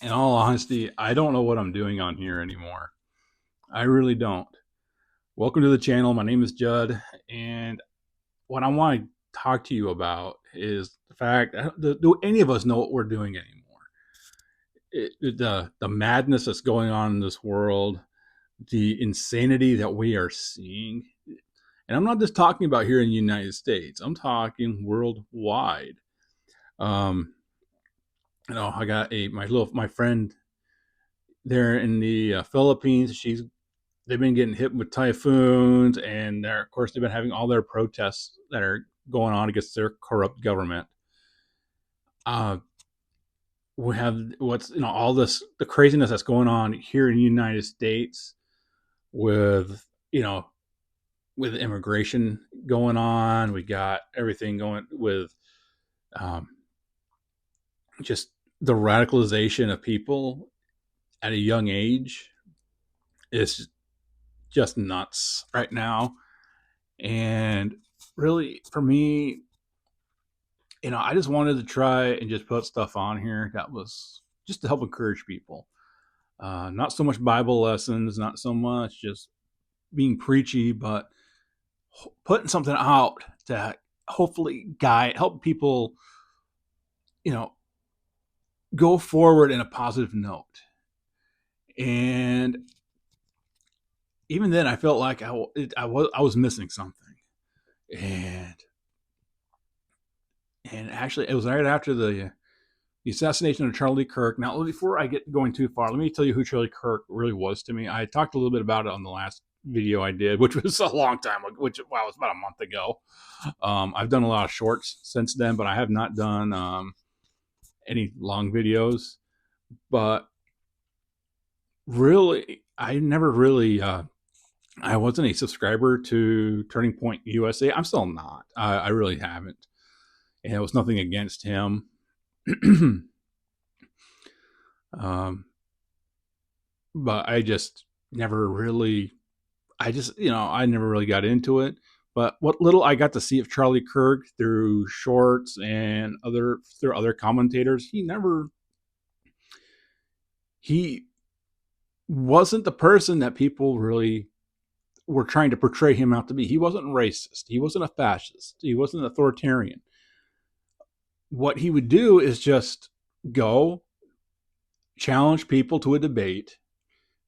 In all honesty, I don't know what I'm doing on here anymore. I really don't. Welcome to the channel. My name is Judd, and what I want to talk to you about is the fact, do any of us know what we're doing anymore? The madness that's going on in this world, the insanity that we are seeing. And I'm not just talking about here in the United States. I'm talking worldwide. Um, I got my friend there in the Philippines. They've been getting hit with typhoons, and of course they've been having all their protests that are going on against their corrupt government. Uh, we have all this the craziness that's going on here in the United States with with immigration going on. We got everything going with um, just the radicalization of people at a young age is just nuts right now. And really, for me, I just wanted to try and just put stuff on here that was just to help encourage people. Not so much Bible lessons, not so much just being preachy, but putting something out to hopefully help people, you know, go forward in a positive note. And even then, I felt like I was missing something. And actually, it was right after the assassination of Charlie Kirk. Now, before I get going too far, let me tell you who Charlie Kirk really was to me. I talked a little bit about it on the last video I did, which was a long time ago, it was about a month ago. I've done a lot of shorts since then, but I have not done any long videos. But really, I never really, I wasn't a subscriber to Turning Point USA. I'm still not. I really haven't. And it was nothing against him. um, but I just never really I never really got into it. But what little I got to see of Charlie Kirk through shorts and other commentators, he wasn't the person that people really were trying to portray him out to be. He wasn't racist. He wasn't a fascist. He wasn't an authoritarian. What he would do is just go challenge people to a debate.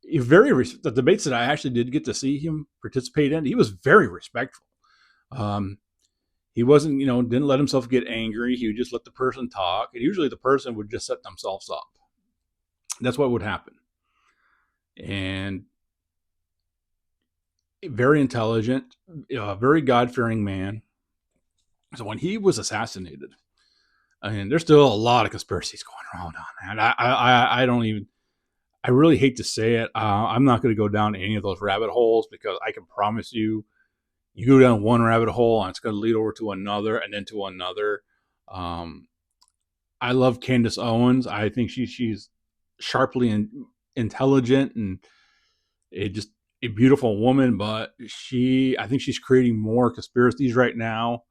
The debates that I actually did get to see him participate in, he was very respectful. Um, he wasn't, didn't let himself get angry. He would just let the person talk, and usually the person would just set themselves up. That's what would happen. And very intelligent, very God fearing man. So when he was assassinated, I mean, there's still a lot of conspiracies going around on that. I don't even. I really hate to say it. I'm not going to go down any of those rabbit holes because I can promise you, you go down one rabbit hole and it's going to lead over to another and then to another. Um, I love Candace Owens. I think she's sharply intelligent and just a beautiful woman. But I think she's creating more conspiracies right now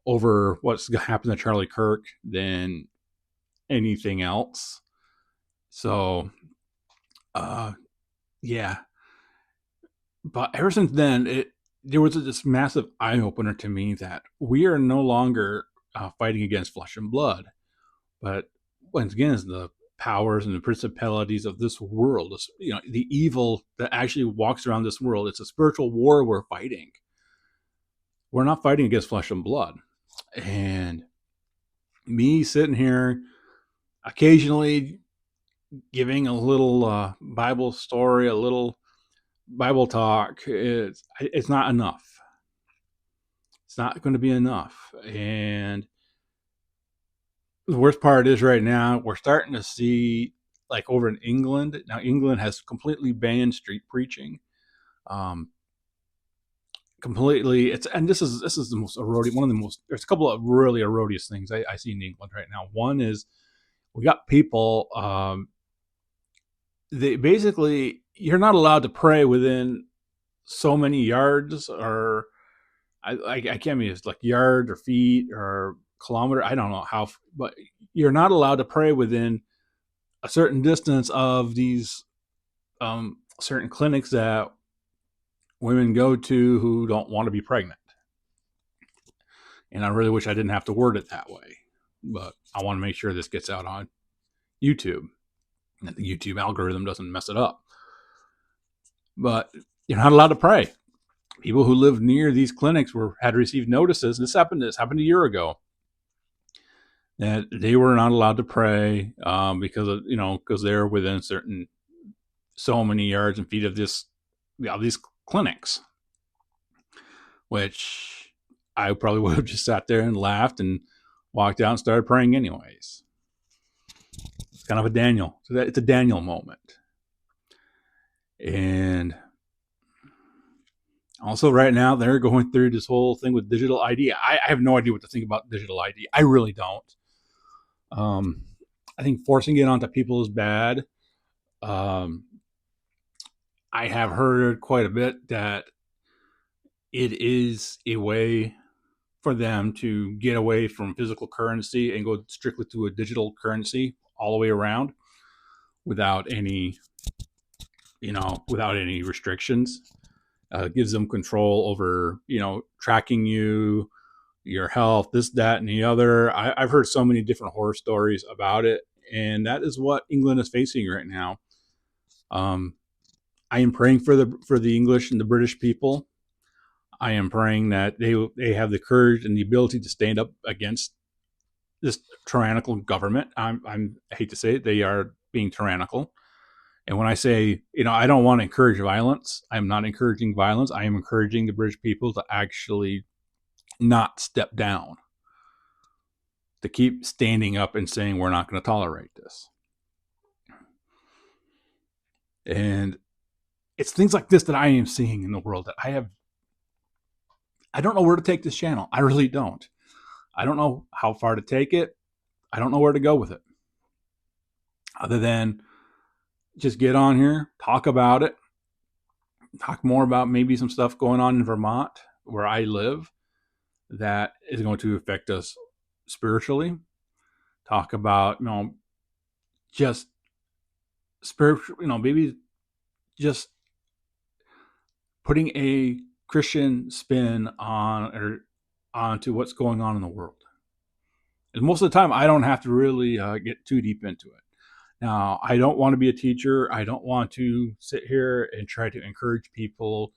over what's happened to Charlie Kirk than anything else. So, uh, yeah. But ever since then, there was this massive eye opener to me that we are no longer fighting against flesh and blood, but once again, it's the powers and the principalities of this world. The evil that actually walks around this world. It's a spiritual war we're fighting. We're not fighting against flesh and blood. And me sitting here occasionally giving a little Bible story, a little Bible talk, it's not enough. It's not going to be enough. And the worst part is right now, we're starting to see, like over in England, now England has completely banned street preaching. Um, completely, and this is the most erroneous, one of the most, there's a couple of really erroneous things I see in England right now. One is we got people, they basically, you're not allowed to pray within so many yards or I can't mean it's like yard or feet or kilometer. I don't know how, but you're not allowed to pray within a certain distance of these certain clinics that women go to who don't want to be pregnant. And I really wish I didn't have to word it that way, but I want to make sure this gets out on YouTube, that the YouTube algorithm doesn't mess it up. But you're not allowed to pray. People who live near these clinics had received notices. This happened a year ago, that they were not allowed to pray because they're within certain so many yards and feet of these clinics, which I probably would have just sat there and laughed and walked out and started praying anyways. It's kind of a Daniel. It's a Daniel moment. And also right now they're going through this whole thing with digital ID. I have no idea what to think about digital ID. I really don't. I think forcing it onto people is bad. I have heard quite a bit that it is a way for them to get away from physical currency and go strictly to a digital currency all the way around without any restrictions. Gives them control over, tracking you, your health, this, that, and the other. I've heard so many different horror stories about it, and that is what England is facing right now. I am praying for the English and the British people. I am praying that they have the courage and the ability to stand up against this tyrannical government. I hate to say it, they are being tyrannical. And when I say, I don't want to encourage violence, I'm not encouraging violence. I am encouraging the British people to actually not step down, to keep standing up and saying we're not going to tolerate this. And it's things like this that I am seeing in the world that I don't know where to take this channel. I really don't. I don't know how far to take it. I don't know where to go with it. Other than just get on here, talk about it, talk more about maybe some stuff going on in Vermont where I live that is going to affect us spiritually. Talk about, just spiritual, maybe just putting a Christian spin onto what's going on in the world. And most of the time, I don't have to really get too deep into it. Now, I don't want to be a teacher. I don't want to sit here and try to encourage people,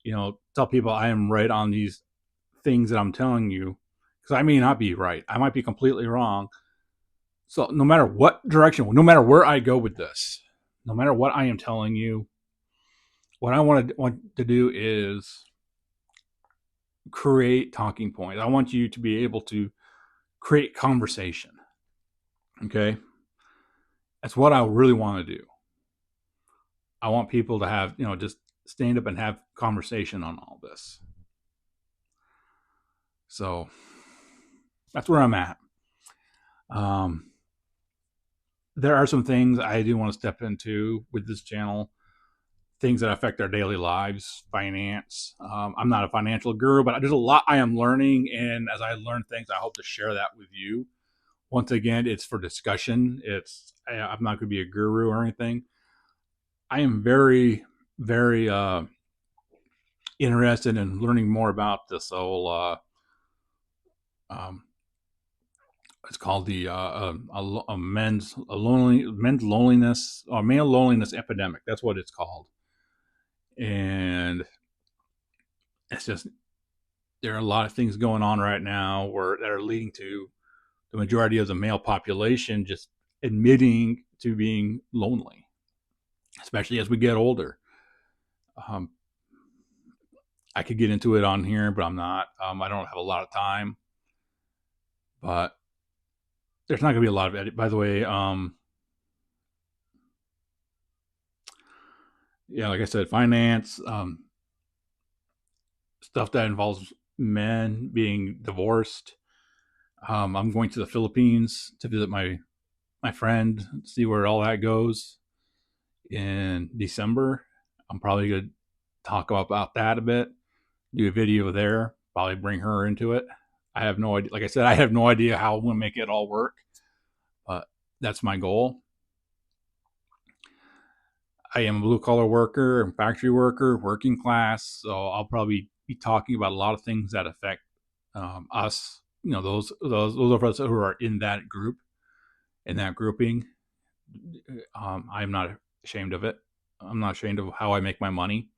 tell people I am right on these things that I'm telling you, because I may not be right. I might be completely wrong. So no matter what direction, no matter where I go with this, no matter what I am telling you, what I want to do is create talking points. I want you to be able to create conversation. Okay? That's what I really want to do. I want people to have, just stand up and have conversation on all this. So that's where I'm at. There are some things I do want to step into with this channel, things that affect our daily lives, finance. I'm not a financial guru, but there's a lot I am learning. And as I learn things, I hope to share that with you. Once again, it's for discussion. I'm not going to be a guru or anything. I am very, very interested in learning more about this whole it's called the men's loneliness or male loneliness epidemic. That's what it's called. And it's just, there are a lot of things going on right now that are leading to the majority of the male population just admitting to being lonely, especially as we get older. I could get into it on here, but I'm not. I don't have a lot of time. But there's not going to be a lot of edit. By the way, like I said, finance, stuff that involves men being divorced. I'm going to the Philippines to visit my friend, see where all that goes in December. I'm probably going to talk about that a bit, do a video there, probably bring her into it. I have no idea. Like I said, I have no idea how I'm going to make it all work, but that's my goal. I am a blue collar worker and factory worker, working class. So I'll probably be talking about a lot of things that affect us. Those of us who are in that group, in that grouping. I'm not ashamed of it. I'm not ashamed of how I make my money.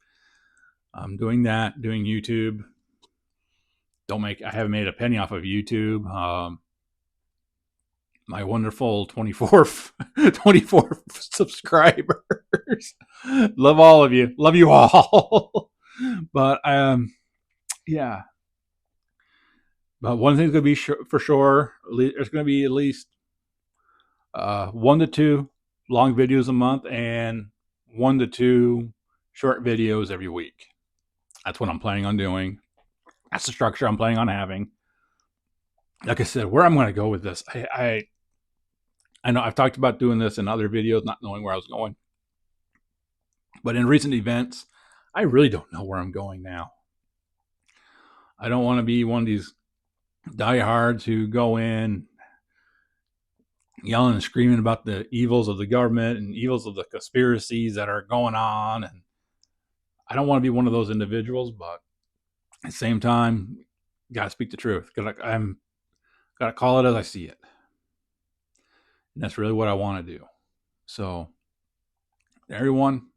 I'm doing that, doing YouTube. I haven't made a penny off of YouTube. My wonderful 24 subscribers. Love all of you. Love you all. But yeah. But one thing's gonna be for sure. There's gonna be at least 1 to 2 long videos a month and 1 to 2 short videos every week. That's what I'm planning on doing. That's the structure I'm planning on having. Like I said, where I'm going to go with this, I know I've talked about doing this in other videos, not knowing where I was going. But in recent events, I really don't know where I'm going now. I don't want to be one of these diehards who go in yelling and screaming about the evils of the government and evils of the conspiracies that are going on. And I don't want to be one of those individuals, but at the same time, gotta speak the truth. Gotta call it as I see it. And that's really what I want to do. So, everyone,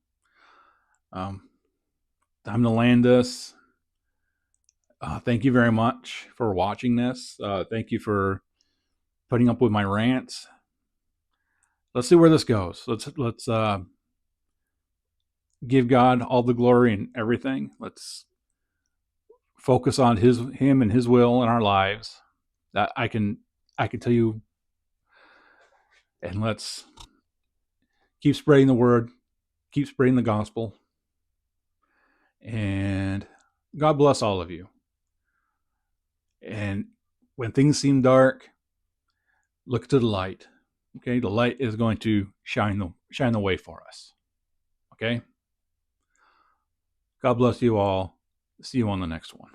time to land this. Thank you very much for watching this. Thank you for putting up with my rants. Let's see where this goes. Let's give God all the glory and everything. Let's focus on Him and His will in our lives. That I can tell you. And let's keep spreading the word, keep spreading the gospel. And God bless all of you. And when things seem dark, look to the light. Okay, the light is going to shine the way for us. Okay? God bless you all. See you on the next one.